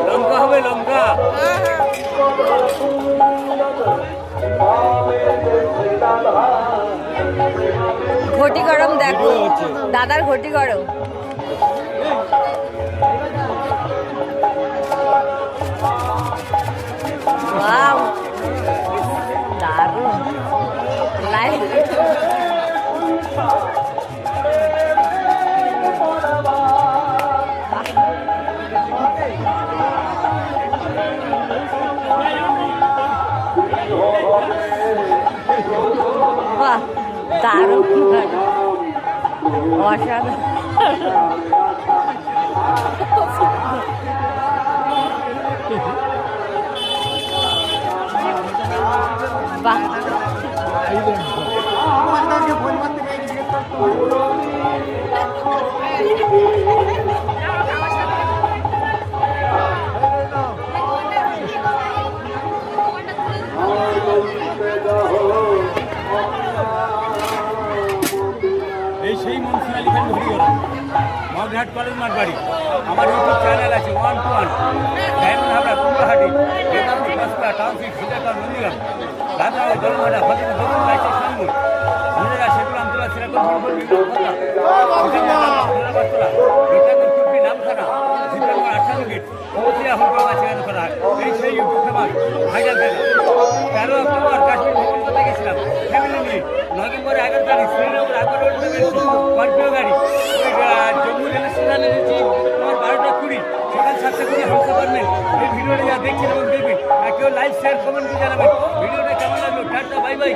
লঙ্কা হবে লঙ্কা। ঘটি গরম দেখো, দাদার ঘটি গরম। ওয়াও, দারুণ লাইভ। বাহ, দারুণ, অসাধারণ। বাহ, এই সেই মনসুর আলী খান ঘুরি গেলাম মগরহাট কলেজ মাঠ বাড়ি। আমার ইউটিউব চ্যানেল আছে 1 to 1 Diamond Habra Kumrahati Bedanti Kasba township Sitakal Nandigram Rajnagar Dalmata Fatipur Dakshin Rajshahi Shanpur Manera সেগুলো আমতলা সিরাকুল কুর্পি নামখানা জিতানগর 58 গেট পৌঁছিয়া হলপাড়া সেখানে করা হয়। এই সেই ইউটিউব ফেমাস ভাইরাল জায়গা। 13 অক্টোবর কাশ্মীর ভ্রমণ করতে গেছিলাম ফ্যামিলি নিয়ে। নভেম্বরে 11 তারিখ শ্রীনগর আগর স্করপিও গাড়ি জম্মু রেল স্টেশনে এনেছি তোমার 12টা 20 সকাল 7টা 20 হাউস অ্যাপার্টমেন্ট। এই ভিডিওটা যা দেখছেন এবং দেখবেন আর কেউ লাইক শেয়ার কমেন্ট করে জানাবেন ভিডিওটা কেমন লাগলো। Tata, bye bye.